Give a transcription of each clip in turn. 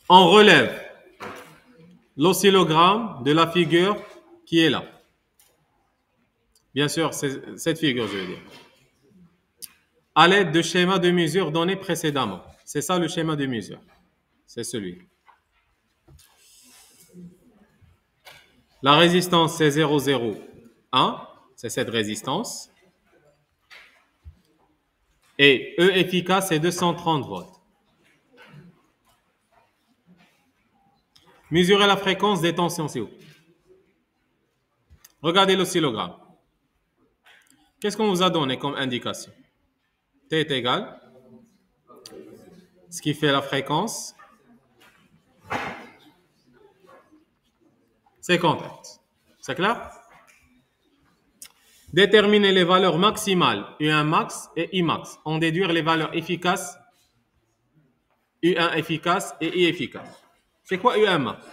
On relève l'oscillogramme de la figure qui est là. Bien sûr, c'est cette figure, je veux dire. À l'aide de schémas de mesure donnés précédemment. C'est ça le schéma de mesure. C'est celui. La résistance, c'est 0,01. C'est cette résistance. Et E efficace, c'est 230 volts. Mesurez la fréquence des tensions, s'il vous plaît. Regardez l'oscillogramme. Qu'est-ce qu'on vous a donné comme indication? T est égal, ce qui fait la fréquence, 50 Hz. C'est clair? Déterminer les valeurs maximales U1 max et I max. En déduire les valeurs efficaces U1 efficace et I efficace. C'est quoi U1 max?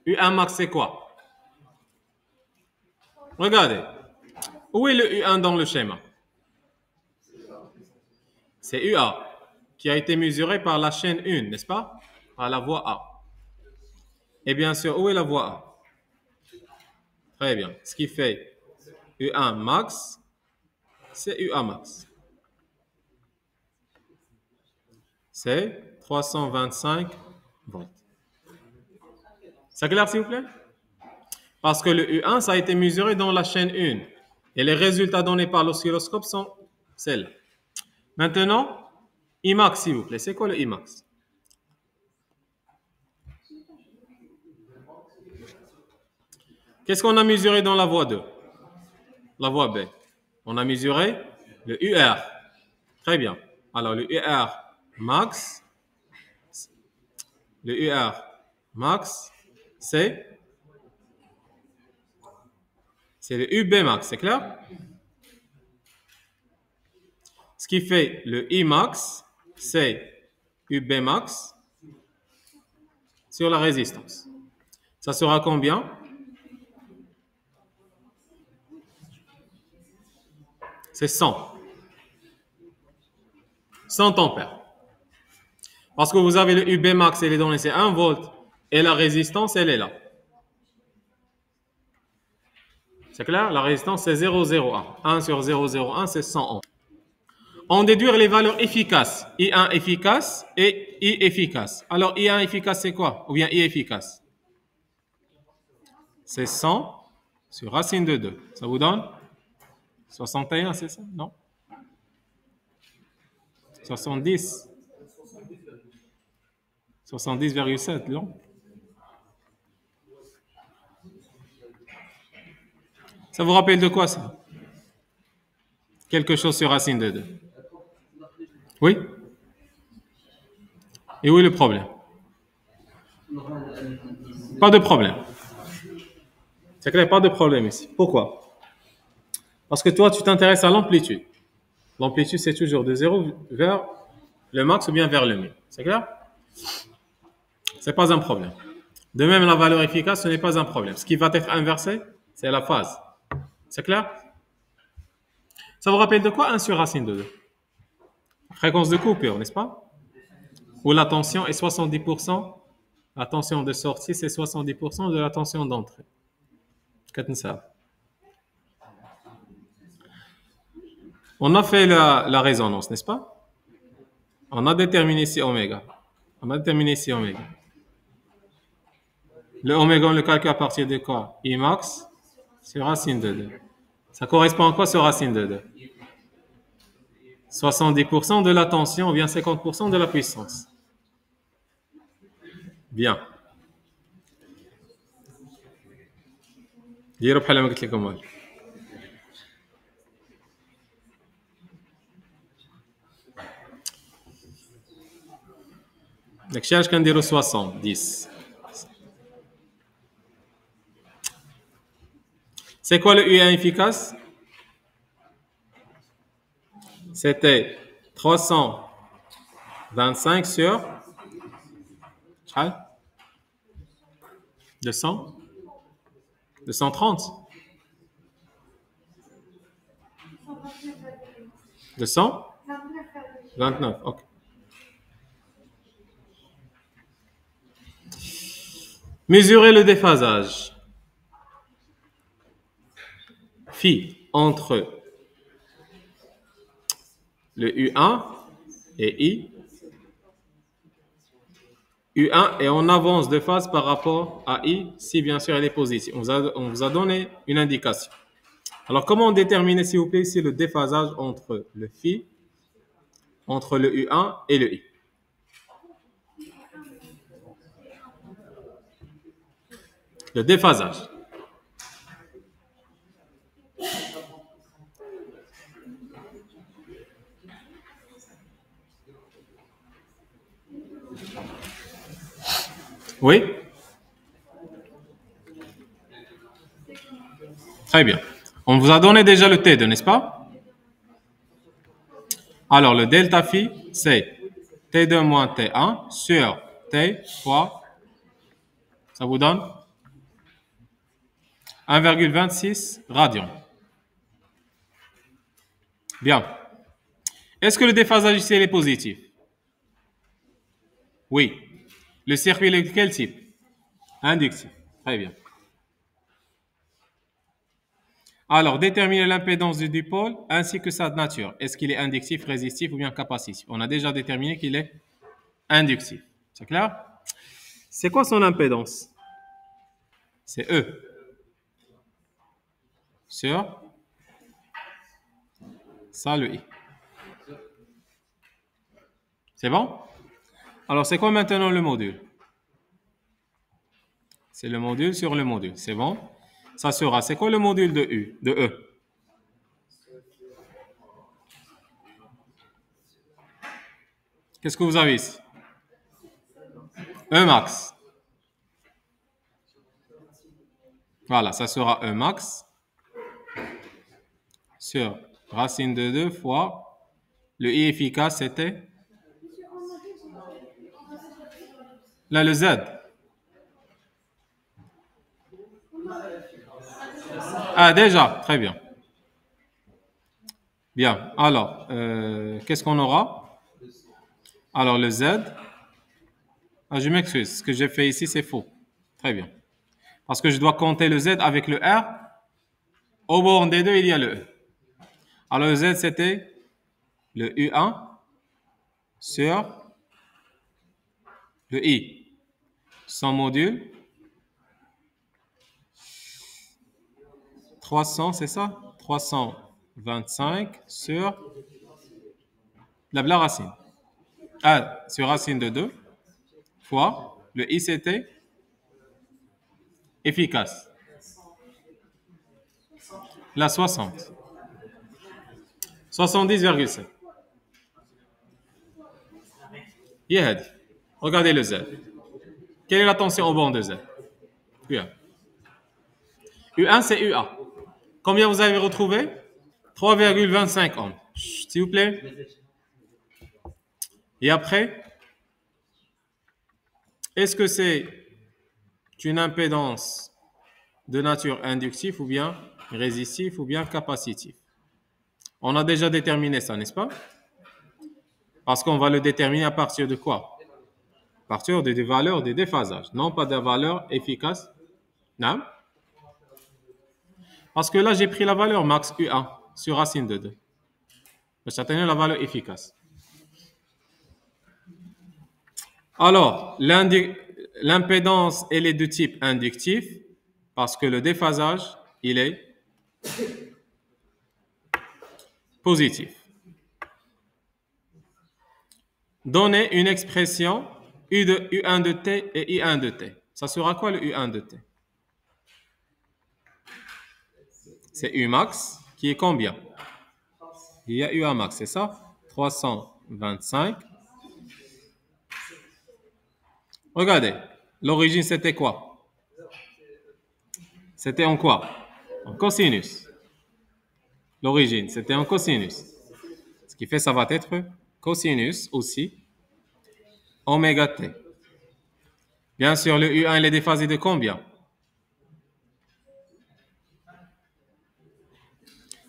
U1 max, c'est quoi? Regardez. Où est le U1 dans le schéma? C'est UA, qui a été mesuré par la chaîne 1, n'est-ce pas? Par la voie A. Et bien sûr, où est la voie A? Très bien. Ce qui fait U1 max, c'est UA max. C'est 325 volts. C'est clair, s'il vous plaît? Parce que le U1, ça a été mesuré dans la chaîne 1. Et les résultats donnés par l'oscilloscope sont celles-là. Maintenant, Imax, s'il vous plaît. C'est quoi le Imax? Qu'est-ce qu'on a mesuré dans la voie 2? La voie B. On a mesuré le UR. Très bien. Alors, le UR max, c'est le UB max, c'est clair? Ce qui fait le Imax, c'est UB max sur la résistance. Ça sera combien? C'est 100. 100 ampères. Parce que vous avez le UB max, elle est donnée, c'est 1 volt. Et la résistance, elle est là. C'est clair? La résistance, c'est 0,01. 1 sur 0,01, c'est 100 ohms. On déduire les valeurs efficaces. I1 efficace et I efficace. Alors, I1 efficace, c'est quoi? Ou bien I efficace? C'est 100 sur racine de 2. Ça vous donne 61, c'est ça? Non? 70. 70,7, non? Ça vous rappelle de quoi, ça? Quelque chose sur racine de 2. Oui? Et où est le problème? Pas de problème. C'est clair, pas de problème ici. Pourquoi? Parce que toi, tu t'intéresses à l'amplitude. L'amplitude, c'est toujours de 0 vers le max ou bien vers le min. C'est clair? C'est pas un problème. De même, la valeur efficace, ce n'est pas un problème. Ce qui va être inversé, c'est la phase. C'est clair? Ça vous rappelle de quoi 1 sur racine de 2? Fréquence de coupure, n'est-ce pas? Où la tension est 70%. La tension de sortie, c'est 70% de la tension d'entrée. On a fait la résonance, n'est-ce pas? On a déterminé ici oméga. Le oméga, on le calcule à partir de quoi? I max sur racine de 2. Ça correspond à quoi sur racine de 2? 70% de la tension ou bien 50% de la puissance. Bien. ديروا بحال ما قلت لكم والو. داكشي علاش كنديروا 60 10. C'est quoi le U1 efficace? C'était 325 sur 200 230 229, ok. Mesurer le déphasage phi entre le U1 et I. U1 est en avance de phase par rapport à I, si bien sûr elle est positive. On vous a donné une indication. Alors, comment déterminer, s'il vous plaît, ici le déphasage entre le phi, entre le U1 et le I? Le déphasage. Oui? Très bien. On vous a donné déjà le T2, n'est-ce pas? Alors, le delta phi, c'est T2 moins T1 sur T fois, ça vous donne 1,26 radians. Bien. Est-ce que le déphasage ici est positif? Oui. Le circuit est de quel type? Inductif. Très bien. Alors, déterminer l'impédance du dipôle ainsi que sa nature. Est-ce qu'il est inductif, résistif ou bien capacitif? On a déjà déterminé qu'il est inductif. C'est clair? C'est quoi son impédance? C'est E. Sur ça, le I. C'est bon? Alors, c'est quoi maintenant le module? C'est le module sur le module. C'est bon? Ça sera, c'est quoi le module de U, de E? Qu'est-ce que vous avez ici? E max. Voilà, ça sera E max sur racine de 2 fois le I efficace, c'était là le Z. Ah, déjà, très bien. Bien, alors, qu'est-ce qu'on aura? Alors, le Z. Ah, je m'excuse, ce que j'ai fait ici, c'est faux. Très bien. Parce que je dois compter le Z avec le R. Au bord des deux, il y a le E. Alors, le Z, c'était le U1 sur le I. Son module. 300, c'est ça? 325 sur la racine. Ah, sur racine de 2 fois le I, c'était efficace. La 60. 70,7. Yehadi. Regardez le Z. Quelle est la tension au bord de Z? U1. U1, c'est UA. Combien vous avez retrouvé? 3,25 ohms. S'il vous plaît. Et après, est-ce que c'est une impédance de nature inductive ou bien résistive ou bien capacitive? On a déjà déterminé ça, n'est-ce pas? Parce qu'on va le déterminer à partir de quoi? À partir des valeurs de déphasage, non pas des valeurs efficaces. Non? Parce que là, j'ai pris la valeur max U1 sur racine de 2. Ça tenait la valeur efficace. Alors, l'impédance, elle est de type inductif parce que le déphasage, il est positif. Donnez une expression U de U1 de T et I1 de T. Ça sera quoi le U1 de T? C'est U max qui est combien? Il y a U1 max, c'est ça? 325. Regardez, l'origine c'était quoi? C'était en quoi? En cosinus. L'origine, c'était en cosinus. Ce qui fait ça va être cosinus aussi oméga t. Bien sûr, le U1 il est déphasé de combien?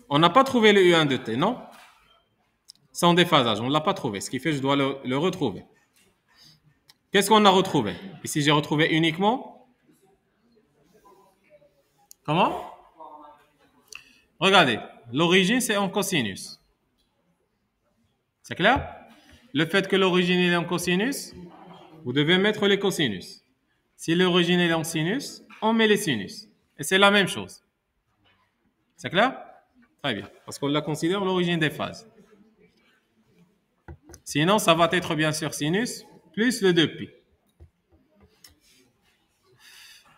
On n'a pas trouvé le U1 de t, non? Sans déphasage, on ne l'a pas trouvé. Ce qui fait que je dois le retrouver. Qu'est-ce qu'on a retrouvé? Ici, j'ai retrouvé uniquement Comment? Regardez, l'origine, c'est en cosinus. C'est clair? Le fait que l'origine est en cosinus, vous devez mettre les cosinus. Si l'origine est en sinus, on met les sinus. Et c'est la même chose. C'est clair? Très bien. Parce qu'on la considère l'origine des phases. Sinon, ça va être bien sûr sinus plus le 2pi.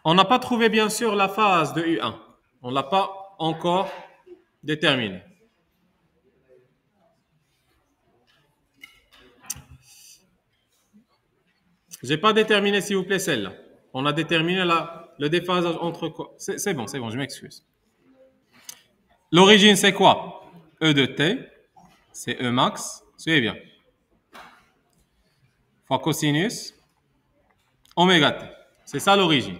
On n'a pas trouvé bien sûr la phase de U1. On ne l'a pas encore déterminée. Je n'ai pas déterminé, s'il vous plaît, celle-là. On a déterminé le déphasage entre quoi? C'est bon, je m'excuse. L'origine, c'est quoi? E de t, c'est E max, suivez bien. Fois cosinus, oméga t. C'est ça l'origine.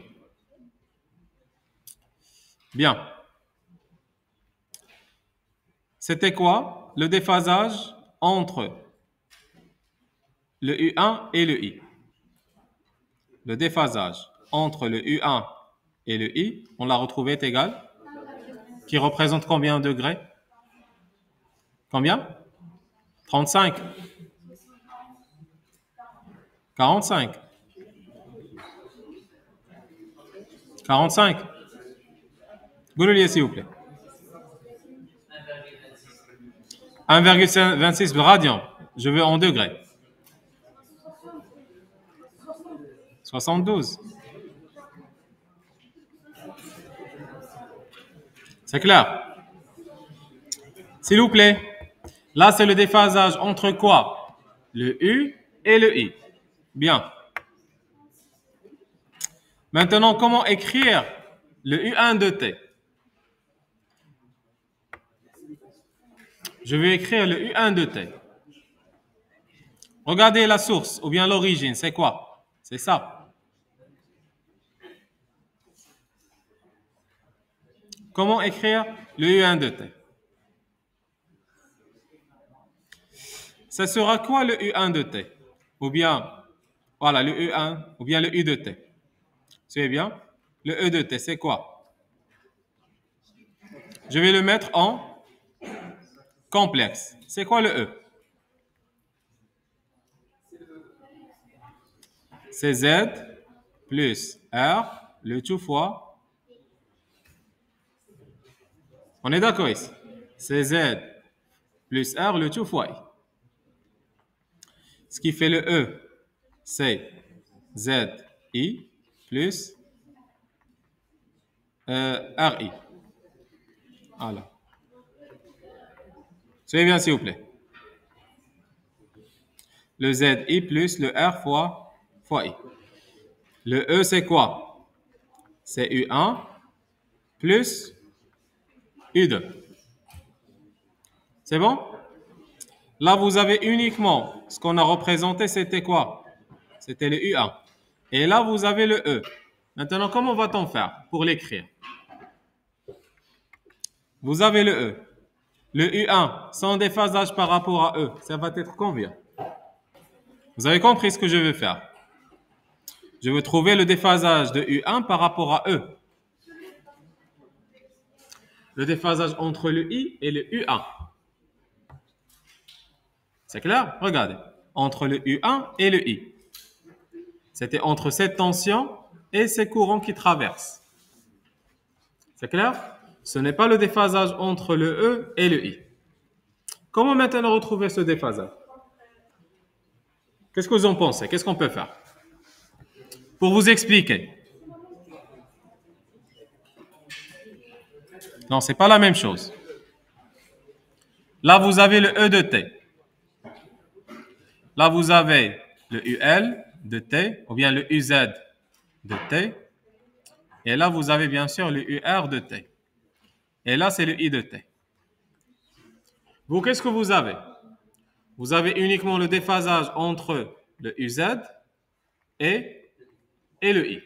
Bien. C'était quoi? Le déphasage entre le U1 et le I. Le déphasage entre le U1 et le I, on l'a retrouvé, est égal, qui représente combien de degrés? Combien? 35. 45. 45. Goulolier, s'il vous plaît. 1,26 radians. Je veux en degrés. 72. C'est clair? S'il vous plaît. Là, c'est le déphasage entre quoi? Le U et le I. Bien. Maintenant, comment écrire le U1 de T? Je vais écrire le U1 de T. Regardez la source ou bien l'origine, c'est quoi? C'est ça. Comment écrire le U1 de T? Ça sera quoi le U1 de T? Ou bien, voilà, le U1, ou bien le U de T. C'est bien. Le E de T, c'est quoi? Je vais le mettre en complexe. C'est quoi le E? C'est Z plus R, le tout fois. On est d'accord ici? C'est Z plus R, le tout fois I. Ce qui fait le E, c'est ZI plus RI. Voilà. Suivez bien, s'il vous plaît. Le ZI plus le R fois I. Le E, c'est quoi? C'est U1 plus U2. C'est bon? Là, vous avez uniquement ce qu'on a représenté, c'était quoi? C'était le U1. Et là, vous avez le E. Maintenant, comment va-t-on faire pour l'écrire? Vous avez le E. Le U1, sans déphasage par rapport à E, ça va être combien? Vous avez compris ce que je veux faire? Je veux trouver le déphasage de U1 par rapport à E. Le déphasage entre le I et le U1. C'est clair? Regardez. Entre le U1 et le I. C'était entre cette tension et ces courants qui traversent. C'est clair? Ce n'est pas le déphasage entre le E et le I. Comment maintenant retrouver ce déphasage? Qu'est-ce que vous en pensez? Qu'est-ce qu'on peut faire? Pour vous expliquer. Non, ce n'est pas la même chose. Là, vous avez le E de T. Là, vous avez le UL de T, ou bien le UZ de T. Et là, vous avez bien sûr le UR de T. Et là, c'est le I de T. Vous, qu'est-ce que vous avez? Vous avez uniquement le déphasage entre le UZ et le I.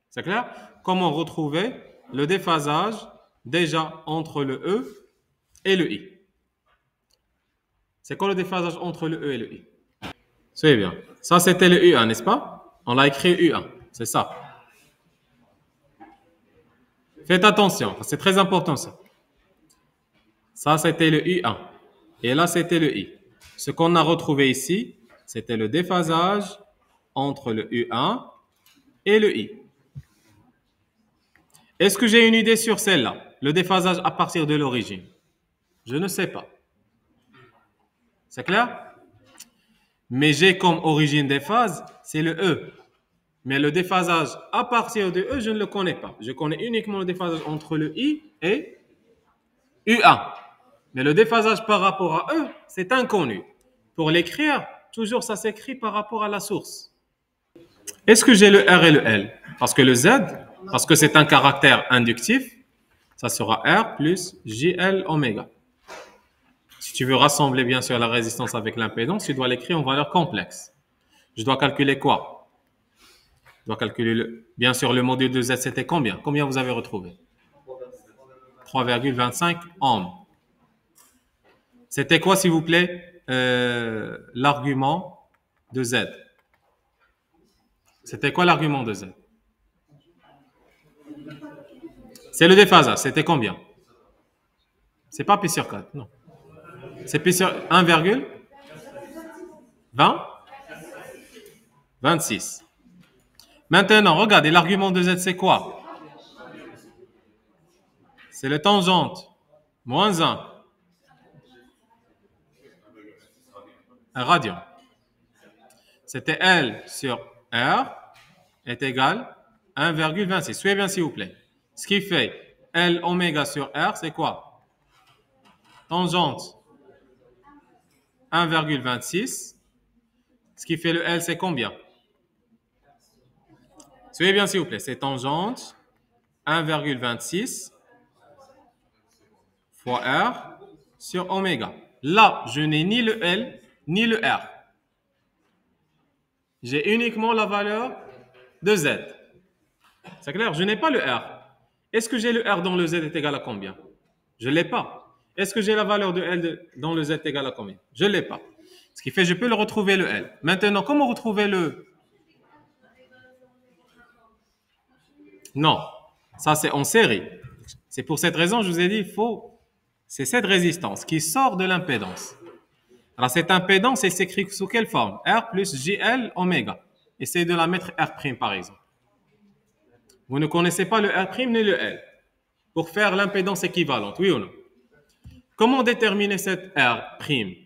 C'est clair? Comment retrouver le déphasage déjà entre le E et le I? C'est quoi le déphasage entre le E et le I? C'est bien. Ça, c'était le U1, n'est-ce pas? On l'a écrit U1. C'est ça. Faites attention, c'est très important ça. Ça, c'était le U1. Et là, c'était le I. Ce qu'on a retrouvé ici, c'était le déphasage entre le U1 et le I. Est-ce que j'ai une idée sur celle-là? Le déphasage à partir de l'origine? Je ne sais pas. C'est clair? Mais j'ai comme origine des phases, c'est le E. Mais le déphasage à partir de E, je ne le connais pas. Je connais uniquement le déphasage entre le I et U1. Mais le déphasage par rapport à E, c'est inconnu. Pour l'écrire, toujours ça s'écrit par rapport à la source. Est-ce que j'ai le R et le L? Parce que le Z, parce que c'est un caractère inductif, ça sera R plus JL oméga. Si tu veux rassembler bien sûr la résistance avec l'impédance, tu dois l'écrire en valeur complexe. Je dois calculer quoi? Je dois calculer, bien sûr, le module de Z, c'était combien? Combien vous avez retrouvé? 3,25 ohms. C'était quoi, s'il vous plaît, l'argument de Z? C'était quoi l'argument de Z? C'est le déphasage. C'était combien? C'est pas P sur 4, non. C'est P sur 1,20? 26. Maintenant, regardez, l'argument de Z, c'est quoi? C'est le tangente moins 1. Un radian. C'était L sur R est égal à 1,26. Suivez bien, s'il vous plaît. Ce qui fait L oméga sur R, c'est quoi? Tangente 1,26. Ce qui fait le L, c'est combien? Suivez bien, s'il vous plaît. C'est tangente 1,26 fois R sur oméga. Là, je n'ai ni le L, ni le R. J'ai uniquement la valeur de Z. C'est clair? Je n'ai pas le R. Est-ce que j'ai le R dont le Z est égal à combien? Je ne l'ai pas. Est-ce que j'ai la valeur de L dont le Z est égal à combien? Je ne l'ai pas. Ce qui fait que je peux le retrouver le L. Maintenant, comment retrouver le... Non, ça c'est en série. C'est pour cette raison, je vous ai dit, c'est cette résistance qui sort de l'impédance. Alors cette impédance, elle s'écrit sous quelle forme? R plus JL oméga. Essayez de la mettre R' par exemple. Vous ne connaissez pas le R' ni le L. Pour faire l'impédance équivalente, oui ou non? Comment déterminer cette R',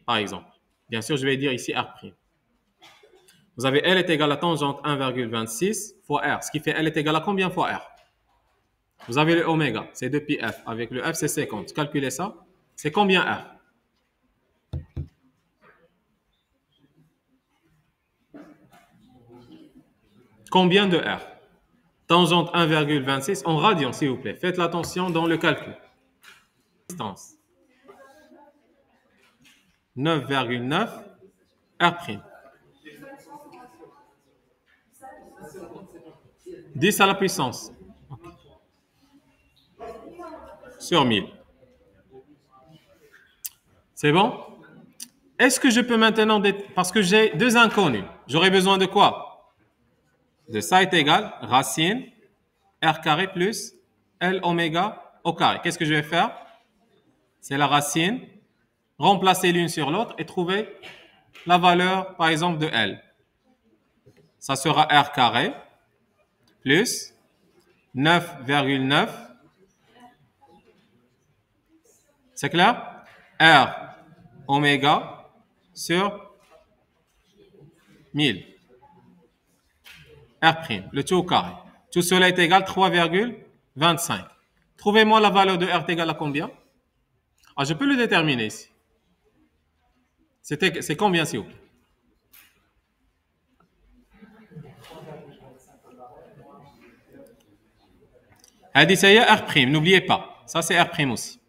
par exemple? Bien sûr, je vais dire ici R'. Vous avez L est égal à tangente 1,26 fois R. Ce qui fait L est égal à combien fois R? Vous avez le oméga, c'est 2πf. Avec le F, c'est 50. Calculez ça. C'est combien R? Combien de R? Tangente 1,26 en radian, s'il vous plaît. Faites l'attention dans le calcul. Distance. 9,9 R'. 10 à la puissance. Sur 1000. C'est bon? Est-ce que je peux maintenant... Parce que j'ai deux inconnus. J'aurais besoin de quoi? De ça est égal, racine, R carré plus L oméga au carré. Qu'est-ce que je vais faire? C'est la racine. Remplacer l'une sur l'autre et trouver la valeur, par exemple, de L. Ça sera R carré plus 9,9. C'est clair? R oméga sur 1000. R', le tout au carré. Tout cela est égal à 3,25. Trouvez-moi la valeur de R est égale à combien? Ah, je peux le déterminer ici. C'est combien, s'il vous plaît? Hadi, ça y est, R'. N'oubliez pas. Ça, c'est R' aussi.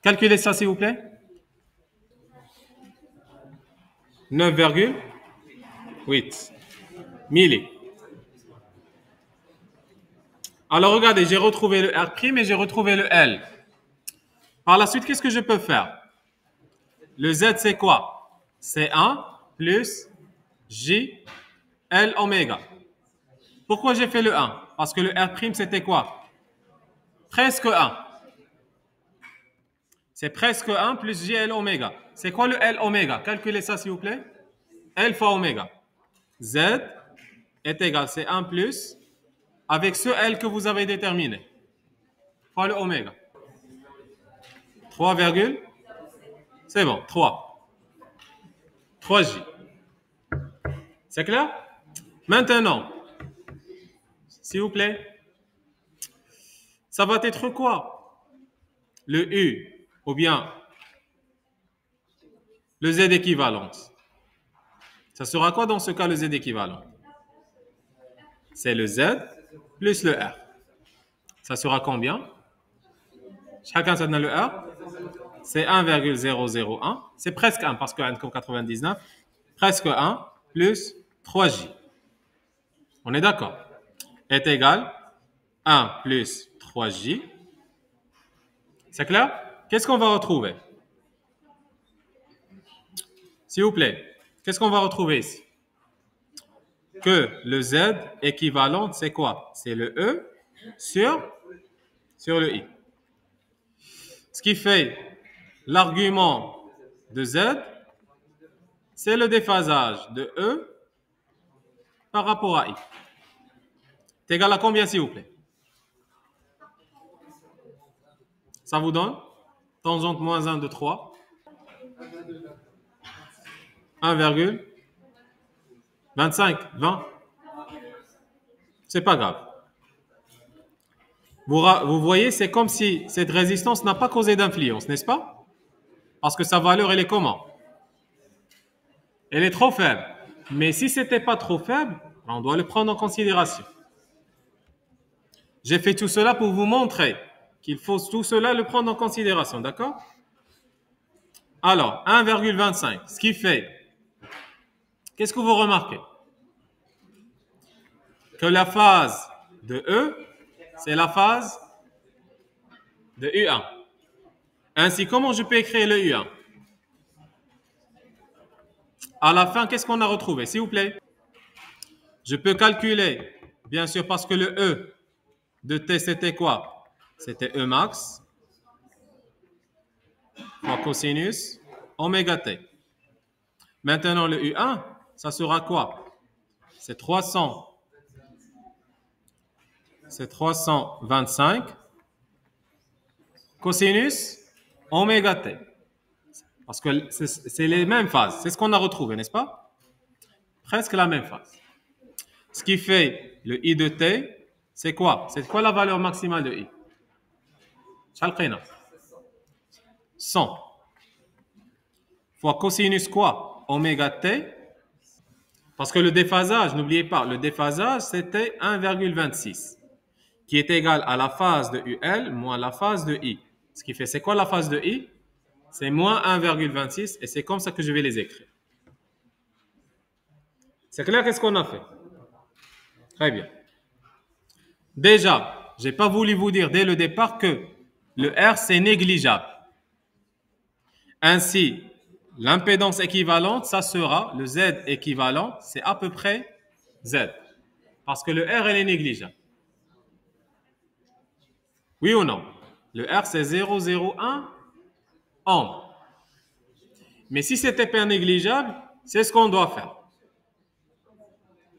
Calculez ça, s'il vous plaît. 9,8 milli. Alors, regardez, j'ai retrouvé le R' et j'ai retrouvé le L. Par la suite, qu'est-ce que je peux faire? Le Z, c'est quoi? C'est 1 plus J L oméga. Pourquoi j'ai fait le 1? Parce que le R', c'était quoi? Presque 1. C'est presque 1 plus JL oméga. C'est quoi le L oméga? Calculez ça, s'il vous plaît. L fois oméga. Z est égal, c'est 1 plus, avec ce L que vous avez déterminé, fois le oméga. 3, c'est bon, 3. 3J. C'est clair? Maintenant, s'il vous plaît, ça va être quoi? Le U ou bien le Z équivalent. Ça sera quoi dans ce cas le Z équivalent? C'est le Z plus le R. Ça sera combien? Chacun ça donne le R. C'est 1,001. C'est presque 1 parce que 1 comme 99. Presque 1 plus 3J. On est d'accord? Est égal 1 plus 3J. C'est clair? Qu'est-ce qu'on va retrouver? S'il vous plaît, qu'est-ce qu'on va retrouver ici? Que le Z équivalent, c'est quoi? C'est le E sur le I. Ce qui fait l'argument de Z, c'est le déphasage de E par rapport à I. C'est égal à combien, s'il vous plaît? Ça vous donne tangente moins 1 de 3. 1,25, 20. C'est pas grave. Vous voyez, c'est comme si cette résistance n'a pas causé d'influence, n'est-ce pas? Parce que sa valeur, elle est comment? Elle est trop faible. Mais si ce n'était pas trop faible, on doit le prendre en considération. J'ai fait tout cela pour vous montrer qu'il faut tout cela le prendre en considération, d'accord? Alors, 1,25, ce qui fait, qu'est-ce que vous remarquez? Que la phase de E, c'est la phase de U1. Ainsi, comment je peux écrire le U1? À la fin, qu'est-ce qu'on a retrouvé, s'il vous plaît? Je peux calculer, bien sûr, parce que le E de T, c'était quoi? C'était E max fois cosinus oméga T. Maintenant, le U1, ça sera quoi? C'est 325 cosinus oméga T. Parce que c'est les mêmes phases. C'est ce qu'on a retrouvé, n'est-ce pas? Presque la même phase. Ce qui fait le I de T, c'est quoi? C'est quoi la valeur maximale de I? 100 fois cosinus quoi? Oméga T. Parce que le déphasage, n'oubliez pas, le déphasage, c'était 1,26, qui est égal à la phase de UL moins la phase de I. Ce qui fait, c'est quoi la phase de I? C'est moins 1,26 et c'est comme ça que je vais les écrire. C'est clair, qu'est-ce qu'on a fait? Très bien. Déjà, je n'ai pas voulu vous dire dès le départ que le R, c'est négligeable. Ainsi, l'impédance équivalente, ça sera, le Z équivalent, c'est à peu près Z. Parce que le R, elle est négligeable. Oui ou non? Le R, c'est 0,01 ohm. Mais si c'était pas négligeable, c'est ce qu'on doit faire.